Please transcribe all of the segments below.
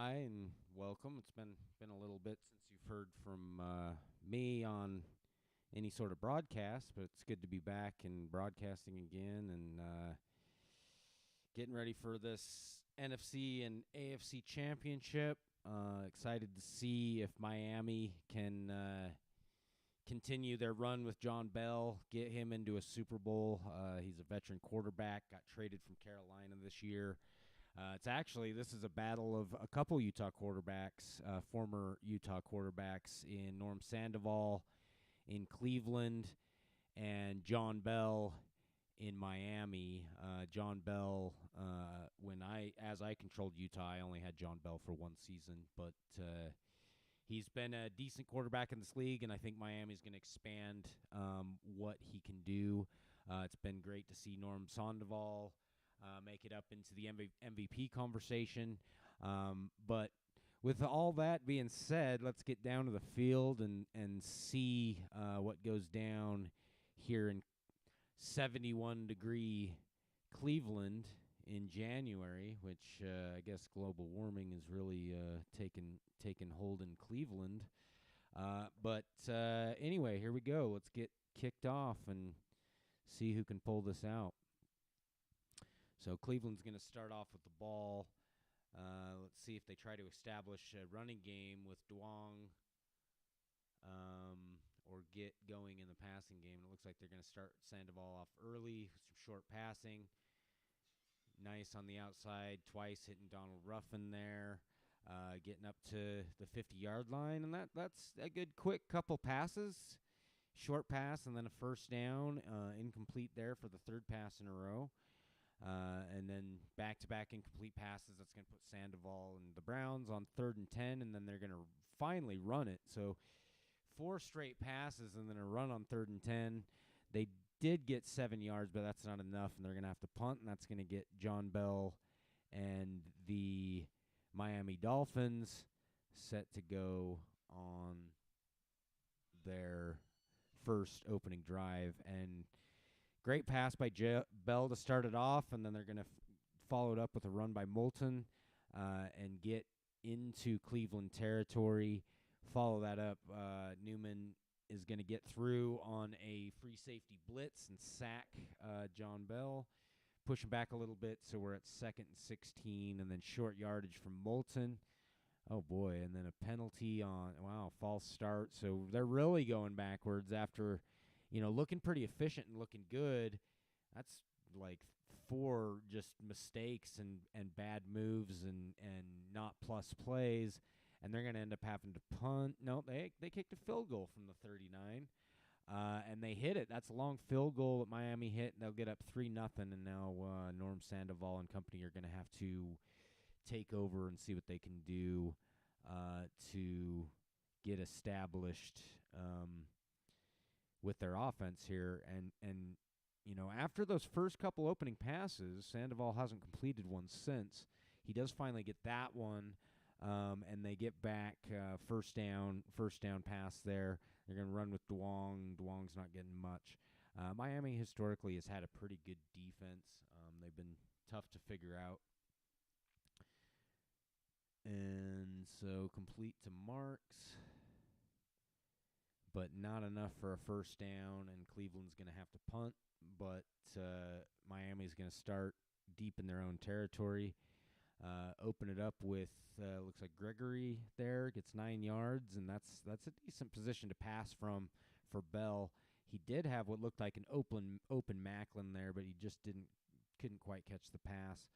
Hi and welcome. It's been a little bit since you've heard from me on any sort of broadcast, but it's good to be back and broadcasting again and getting ready for this NFC and AFC championship. Excited to see if Miami can continue their run with John Bell, get him into a Super Bowl. He's a veteran quarterback, got traded from Carolina this year. This is a battle of a couple Utah quarterbacks, former Utah quarterbacks in Norm Sandoval in Cleveland and John Bell in Miami. John Bell, as I controlled Utah, I only had John Bell for one season, but he's been a decent quarterback in this league, and I think Miami's going to expand what he can do. It's been great to see Norm Sandoval make it up into the MVP conversation. But with all that being said, let's get down to the field and see what goes down here in 71-degree Cleveland in January, which I guess global warming is really taken hold in Cleveland. But anyway, here we go. Let's get kicked off and see who can pull this out. So Cleveland's going to start off with the ball. Let's see if they try to establish a running game with Duong or get going in the passing game. It looks like they're going to start Sandoval off early, some short passing. Nice on the outside, twice hitting Donald Ruffin there, getting up to the 50-yard line. And that's a good quick couple passes. Short pass and then a first down, incomplete there for the third pass in a row. And then back-to-back incomplete passes. That's going to put Sandoval and the Browns on 3rd and 10, and then they're going to finally run it. So 4 straight passes and then a run on 3rd and 10. They did get 7 yards, but that's not enough, and they're going to have to punt, and that's going to get John Bell and the Miami Dolphins set to go on their first opening drive. And great pass by Bell to start it off, and then they're going to follow it up with a run by Moulton and get into Cleveland territory. Follow that up. Newman is going to get through on a free safety blitz and sack John Bell. Push him back a little bit, so we're at 2nd and 16, and then short yardage from Moulton. Oh, boy, and then a penalty on, false start. So they're really going backwards after – looking pretty efficient and looking good. That's like 4 just mistakes and bad moves and not plus plays, and they're going to end up having to punt. No, they kicked a field goal from the 39, and they hit it. That's a long field goal that Miami hit, and they'll get up 3-0, and now Norm Sandoval and company are going to have to take over and see what they can do to get established with their offense here. And after those first couple opening passes, Sandoval hasn't completed one since. He does finally get that one, and they get back first down pass there. They're going to run with Duong. Duong's not getting much. Miami historically has had a pretty good defense. They've been tough to figure out. And so complete to Marks, but not enough for a first down, and Cleveland's going to have to punt. But Miami's going to start deep in their own territory. Open it up with, looks like Gregory there, gets 9 yards, and that's a decent position to pass from for Bell. He did have what looked like an open Macklin there, but he just couldn't quite catch the pass.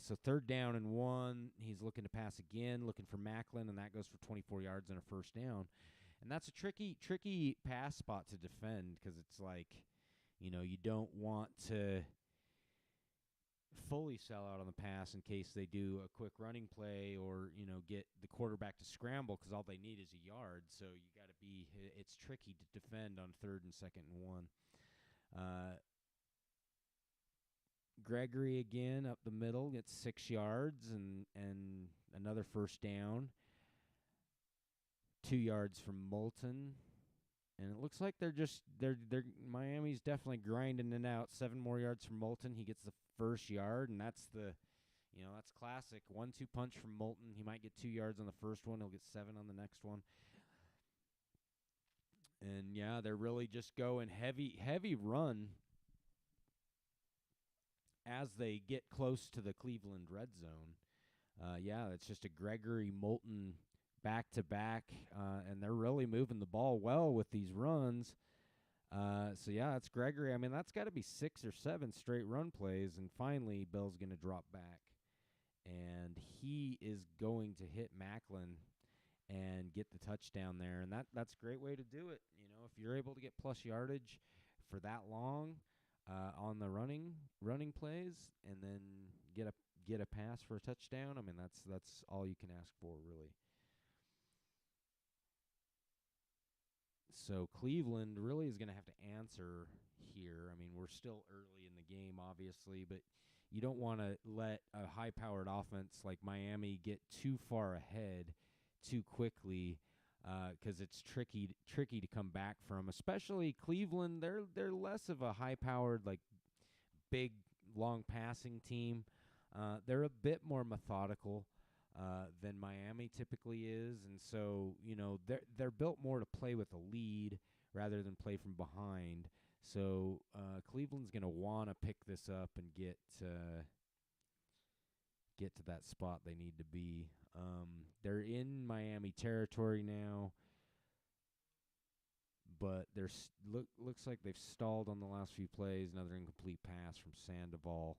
So 3rd down and 1, he's looking to pass again, looking for Macklin, and that goes for 24 yards and a first down. And that's a tricky pass spot to defend because it's like, you don't want to fully sell out on the pass in case they do a quick running play or, get the quarterback to scramble because all they need is a yard. So you got to it's tricky to defend on 3rd and 2nd and 1. Gregory again up the middle gets 6 yards and another first down. 2 yards from Moulton, and it looks like they're Miami's definitely grinding it out. 7 more yards from Moulton, he gets the first yard, and that's the That's classic. 1-2 punch from Moulton. He might get 2 yards on the first one. He'll get 7 on the next one. And, yeah, they're really just going heavy run as they get close to the Cleveland red zone. It's just a Gregory Moulton back-to-back, and they're really moving the ball well with these runs. It's Gregory. I mean, that's got to be 6 or 7 straight run plays, and finally Bell's going to drop back. And he is going to hit Macklin and get the touchdown there, and that's a great way to do it. If you're able to get plus yardage for that long on the running plays, and then get a pass for a touchdown, I mean that's all you can ask for, really. So Cleveland really is going to have to answer here. I mean, we're still early in the game, obviously, but you don't want to let a high-powered offense like Miami get too far ahead too quickly, because it's tricky to come back from. Especially Cleveland, they're less of a high-powered, like big long passing team. They're a bit more methodical than Miami typically is, and so they're built more to play with a lead rather than play from behind. So Cleveland's going to want to pick this up and get to that spot they need to be. They're in Miami territory now, but looks like they've stalled on the last few plays. Another incomplete pass from Sandoval,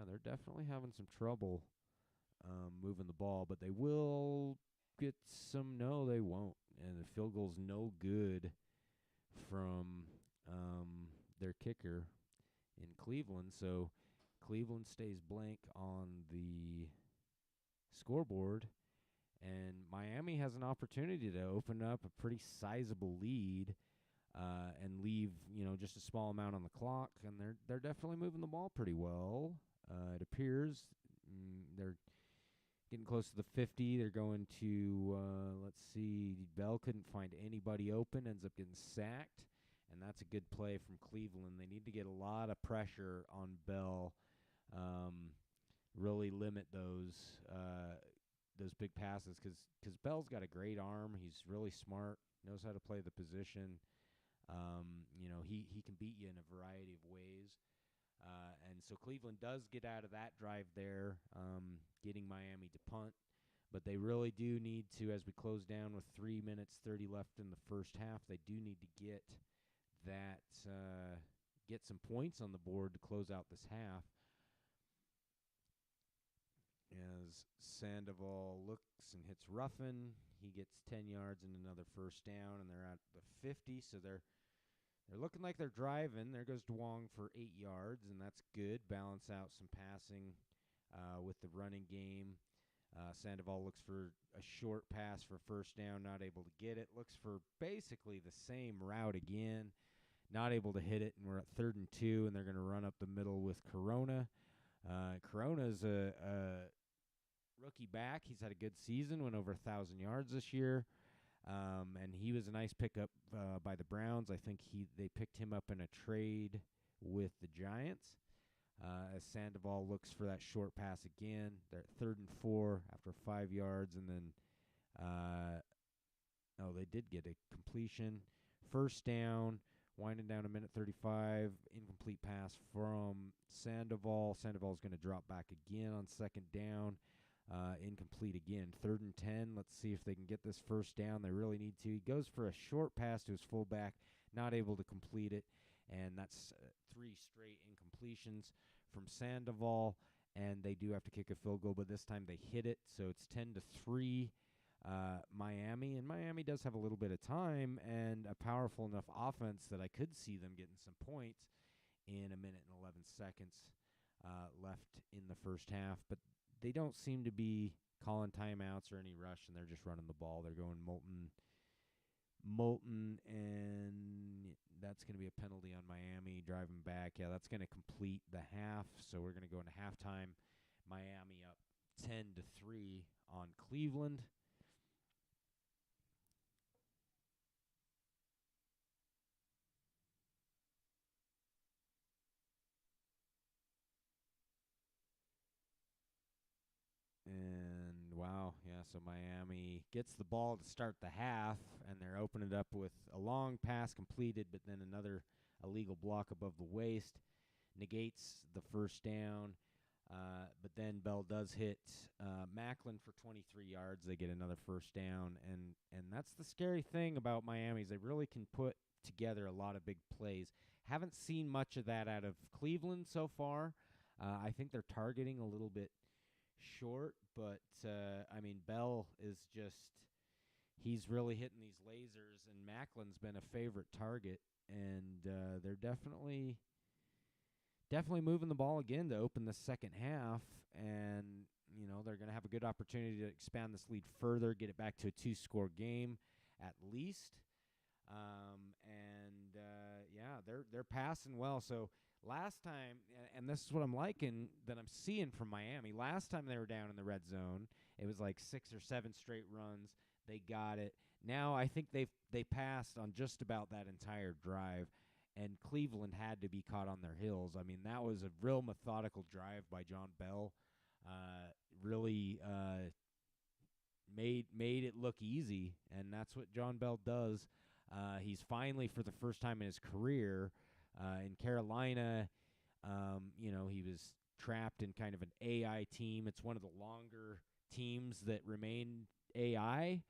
they're definitely having some trouble moving the ball, but they will get some. No, they won't, and the field goal's no good from their kicker in Cleveland. So Cleveland stays blank on the scoreboard, and Miami has an opportunity to open up a pretty sizable lead and leave just a small amount on the clock, and they're definitely moving the ball pretty well. It appears they're getting close to the 50. They're going to let's see. Bell couldn't find anybody open, ends up getting sacked, and that's a good play from Cleveland. They need to get a lot of pressure on Bell. Really limit those big passes, because Bell's got a great arm. He's really smart, knows how to play the position. He can beat you in a variety of ways. And so Cleveland does get out of that drive there, getting Miami to punt. But they really do need to, as we close down with 3 minutes 30 left in the first half, they do need to get some points on the board to close out this half. As Sandoval looks and hits Ruffin, he gets 10 yards and another first down, and they're at the 50, so they're looking like they're driving. There goes Duong for 8 yards, and that's good. Balance out some passing with the running game. Sandoval looks for a short pass for first down, not able to get it. Looks for basically the same route again, not able to hit it, and we're at 3rd and 2, and they're going to run up the middle with Corona. Corona's a rookie back. He's had a good season, went over 1,000 yards this year, and he was a nice pickup by the Browns. I think they picked him up in a trade with the Giants. As Sandoval looks for that short pass again. They're at 3rd and 4 after 5 yards, and then they did get a completion. First down, winding down a minute 35, incomplete pass from Sandoval. Sandoval's going to drop back again on 2nd down. Incomplete again. 3rd and 10. Let's see if they can get this first down. They really need to. He goes for a short pass to his fullback, not able to complete it, and that's 3 straight incompletions from Sandoval, and they do have to kick a field goal, but this time they hit it, so it's 10-3 Miami, and Miami does have a little bit of time and a powerful enough offense that I could see them getting some points in a minute and 11 seconds left in the first half, but they don't seem to be calling timeouts or any rush, and they're just running the ball. They're going Moulton, and that's going to be a penalty on Miami driving back. Yeah, that's going to complete the half, so we're going to go into halftime. Miami up 10-3 on Cleveland. Yeah, so Miami gets the ball to start the half, and they're opening it up with a long pass completed, but then another illegal block above the waist negates the first down. But then Bell does hit Macklin for 23 yards. They get another first down, and that's the scary thing about Miami is they really can put together a lot of big plays. Haven't seen much of that out of Cleveland so far. I think they're targeting a little bit short, but I mean Bell is he's really hitting these lasers, and Macklin's been a favorite target, and they're definitely moving the ball again to open the second half, and they're going to have a good opportunity to expand this lead further, get it back to a 2-score game at least. They're passing well. So last time, and this is what I'm liking that I'm seeing from Miami. Last time they were down in the red zone, it was like 6 or 7 straight runs. They got it. Now I think they passed on just about that entire drive, and Cleveland had to be caught on their heels. I mean, that was a real methodical drive by John Bell. Really made it look easy, and that's what John Bell does. He's finally, for the first time in his career, in Carolina, he was trapped in kind of an AI team. It's one of the longer teams that remain AI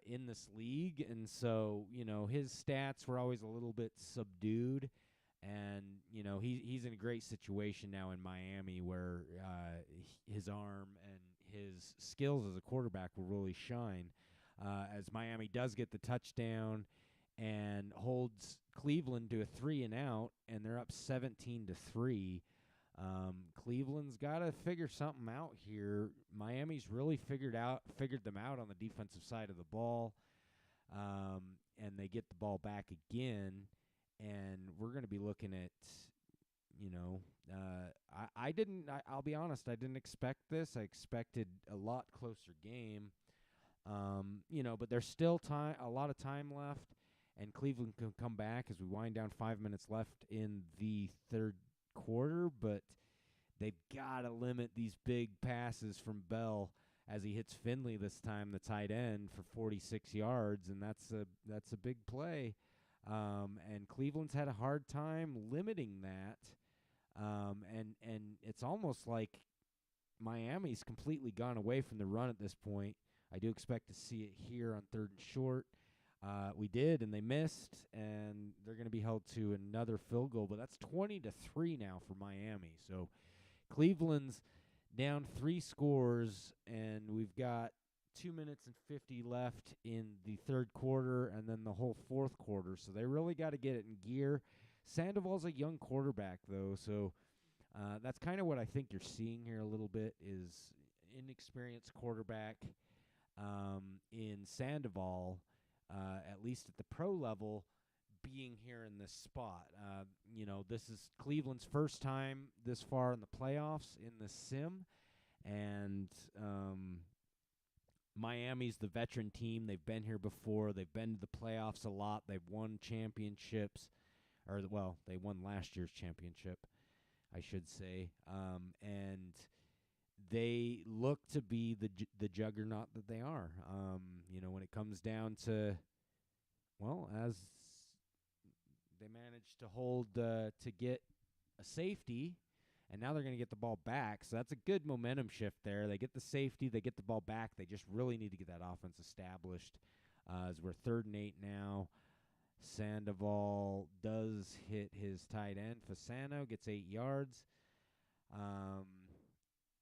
in this league, and so his stats were always a little bit subdued, and he's in a great situation now in Miami where his arm and his skills as a quarterback will really shine as Miami does get the touchdown and holds Cleveland to a 3-and-out, and they're up 17-3. Cleveland's got to figure something out here. Miami's really figured them out on the defensive side of the ball, and they get the ball back again, and we're going to be looking at, I'll be honest, I didn't expect this. I expected a lot closer game, but there's still a lot of time left, and Cleveland can come back as we wind down 5 minutes left in the third quarter, but they've got to limit these big passes from Bell as he hits Finley this time, the tight end, for 46 yards, and that's a big play. And Cleveland's had a hard time limiting that, and it's almost like Miami's completely gone away from the run at this point. I do expect to see it here on 3rd and short. We did, and they missed, and they're going to be held to another field goal, but that's 20-3 now for Miami. So Cleveland's down 3 scores, and we've got 2 minutes and 50 left in the third quarter and then the whole fourth quarter. So they really got to get it in gear. Sandoval's a young quarterback, though, so that's kind of what I think you're seeing here a little bit is inexperienced quarterback in Sandoval, at least at the pro level, being here in this spot. This is Cleveland's first time this far in the playoffs in the sim, and Miami's the veteran team. They've been here before. They've been to the playoffs a lot. They've won championships, they won last year's championship, I should say, and they look to be the juggernaut that they are. When it comes down to, as they managed to hold to get a safety, and now they're going to get the ball back. So that's a good momentum shift there. They get the safety, they get the ball back. They just really need to get that offense established. As we're 3rd and 8 now, Sandoval does hit his tight end. Fasano gets 8 yards.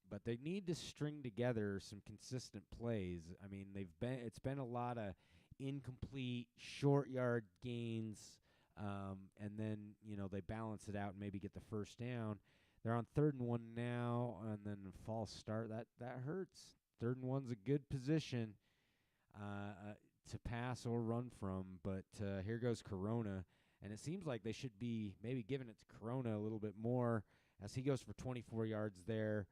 But they need to string together some consistent plays. I mean, it's been a lot of incomplete short yard gains, and then they balance it out and maybe get the first down. They're on 3rd and 1 now, and then a false start. That hurts. 3rd and 1's a good position to pass or run from, but here goes Corona, and it seems like they should be maybe giving it to Corona a little bit more as he goes for 24 yards there.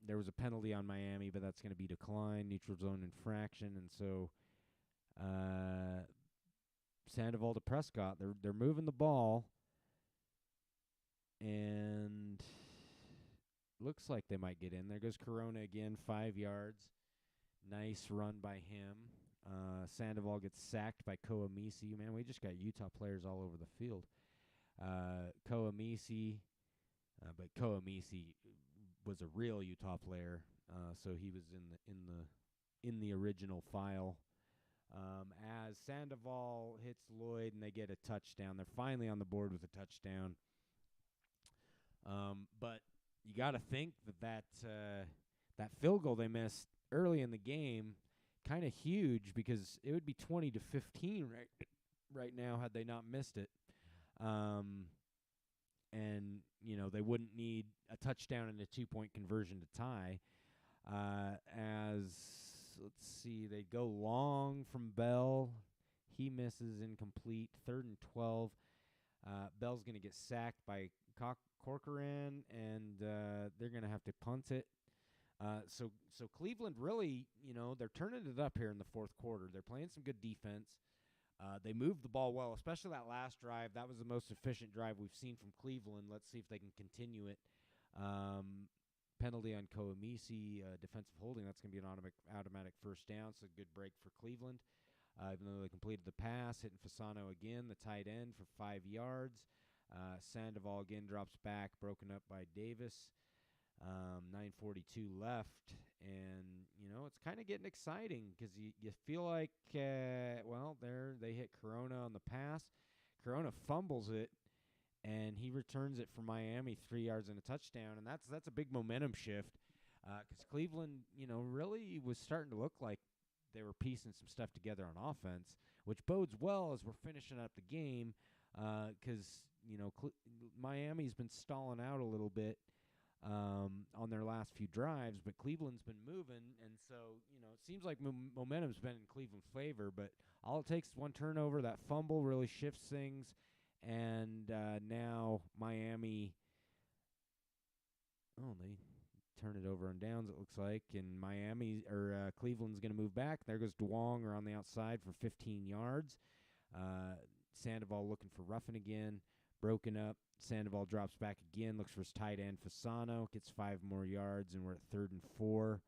There was a penalty on Miami, but that's going to be declined, neutral zone infraction, and so Sandoval to Prescott. They're moving the ball, and looks like they might get in. There goes Corona again, 5 yards. Nice run by him. Sandoval gets sacked by Koamisi. Man, we just got Utah players all over the field. Koamisi, but Koamisi was a real Utah player, so he was in the original file. As Sandoval hits Lloyd and they get a touchdown, they're finally on the board with a touchdown. But you got to think that field goal they missed early in the game, kind of huge, because it would be 20-15 right now had they not missed it. And they wouldn't need a touchdown and a 2-point conversion to tie. As let's see, they go long from Bell. He misses, incomplete. 3rd and 12. Bell's going to get sacked by Corcoran, and they're going to have to punt it. So Cleveland really, they're turning it up here in the fourth quarter. They're playing some good defense. They moved the ball well, especially that last drive. That was the most efficient drive we've seen from Cleveland. Let's see if they can continue it. Penalty on Koamisi, defensive holding. That's going to be an automatic first down, so good break for Cleveland. Even though they completed the pass, hitting Fasano again, the tight end, for 5 yards. Sandoval again drops back, broken up by Davis. 9:42 left, and it's kind of getting exciting because you feel like they hit Corona on the pass. Corona fumbles it, and he returns it for Miami, 3 yards and a touchdown, and that's a big momentum shift because Cleveland really was starting to look like they were piecing some stuff together on offense, which bodes well as we're finishing up the game because Miami's been stalling out a little bit on their last few drives, but Cleveland's been moving, and so it seems like momentum's been in Cleveland's favor, but all it takes is one turnover. That fumble really shifts things, and now Miami, they turn it over on downs, it looks like, and Cleveland's going to move back. There goes Duong around the outside for 15 yards. Sandoval looking for roughing again, broken up. Sandoval drops back again, looks for his tight end, Fasano, gets 5 more yards, and we're at 3rd and 4.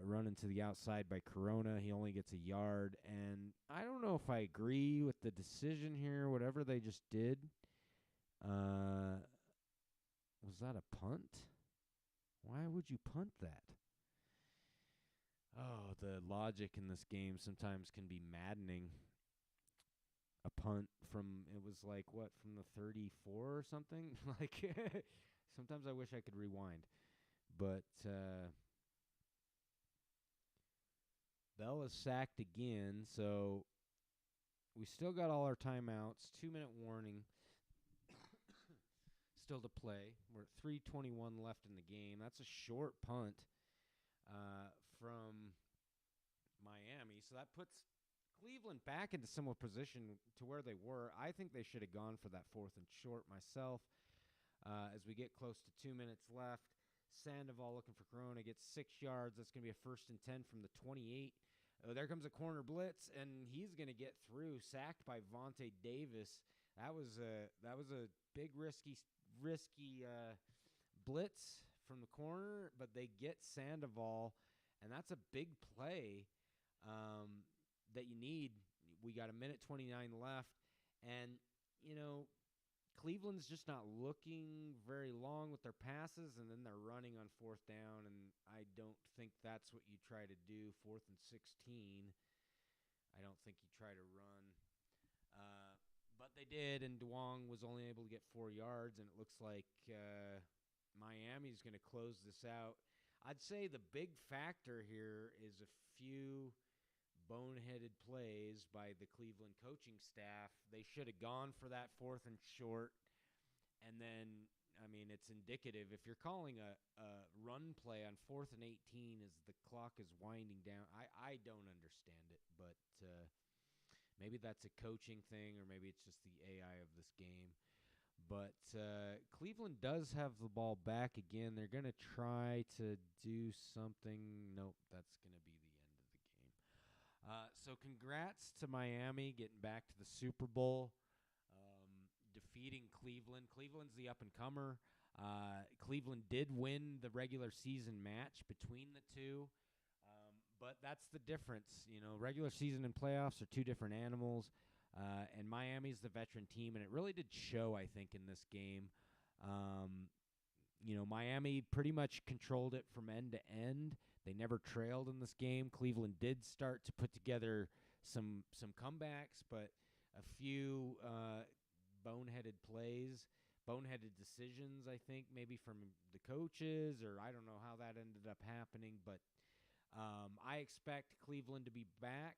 Running to the outside by Corona. He only gets a yard, and I don't know if I agree with the decision here, whatever they just did. Was that a punt? Why would you punt that? Oh, the logic in this game sometimes can be maddening. A punt from the 34 or something? Sometimes I wish I could rewind. But Bell is sacked again, so we still got all our timeouts. 2-minute warning still to play. We're at 3:21 left in the game. That's a short punt from Miami, so that puts Cleveland back into similar position to where they were. I think they should have gone for that 4th and short myself. As we get close to 2 minutes left, Sandoval looking for Corona, gets 6 yards. That's going to be a 1st and 10 from the 28. Oh, there comes a corner blitz, and he's going to get through, sacked by Vontae Davis. That was a big risky blitz from the corner, but they get Sandoval, and that's a big play that you need. We got 1:29 left, and Cleveland's just not looking very long with their passes, and then they're running on 4th down, and I don't think that's what you try to do. 4th and 16, I don't think you try to run, but they did, and Duong was only able to get 4 yards, and it looks like Miami's going to close this out. I'd say the big factor here is a few boneheaded plays by the Cleveland coaching staff. They should have gone for that 4th and short, and then, it's indicative. If you're calling a run play on 4th and 18 as the clock is winding down, I don't understand it, but maybe that's a coaching thing, or maybe it's just the AI of this game. But Cleveland does have the ball back again. They're going to try to do something. Nope, that's going to be the end of the game. So congrats to Miami getting back to the Super Bowl, defeating Cleveland. Cleveland's the up-and-comer. Cleveland did win the regular season match between the two, but that's the difference. Regular season and playoffs are two different animals, and Miami's the veteran team, and it really did show, I think, in this game. Miami pretty much controlled it from end to end. They never trailed in this game. Cleveland did start to put together some comebacks, but a few boneheaded plays, boneheaded decisions, I think, maybe from the coaches, or I don't know how that ended up happening. But I expect Cleveland to be back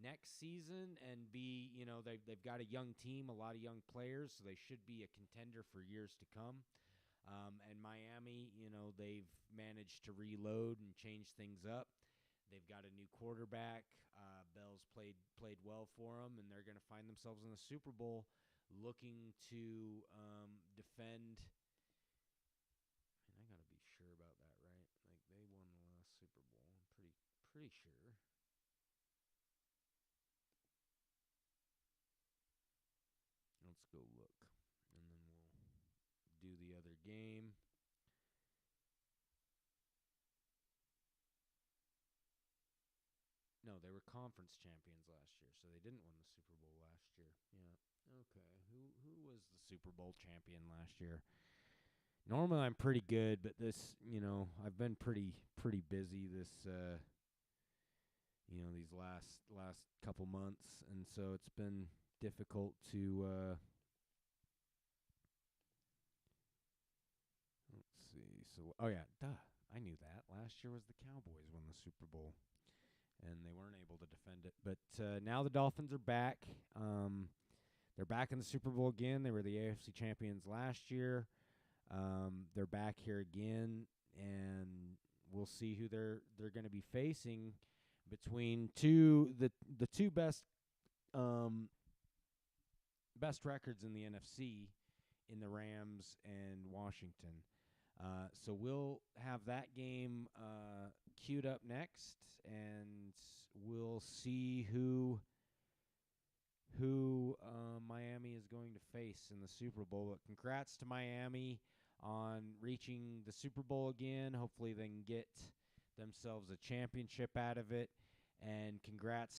next season and be, they've got a young team, a lot of young players, so they should be a contender for years to come. And Miami, they've managed to reload and change things up. They've got a new quarterback. Bell's played well for them, and they're going to find themselves in the Super Bowl looking to defend. And I got to be sure about that, right? Like, they won the last Super Bowl. I'm pretty sure. Let's go look, and then we'll do the other game. No, they were conference champions last year, so they didn't win the Super Bowl last year. Yeah. Okay. Who was the Super Bowl champion last year? Normally I'm pretty good, but this, I've been pretty busy this these last couple months, and so it's been difficult to let's see. So I knew that. Last year was the Cowboys won the Super Bowl, and they weren't able to defend it. But now the Dolphins are back. They're back in the Super Bowl again. They were the AFC champions last year. They're back here again, and we'll see who they're going to be facing between the two best records in the NFC in the Rams and Washington. So we'll have that game queued up next, and we'll see who Miami is going to face in the Super Bowl. But congrats to Miami on reaching the Super Bowl again. Hopefully they can get themselves a championship out of it. And congrats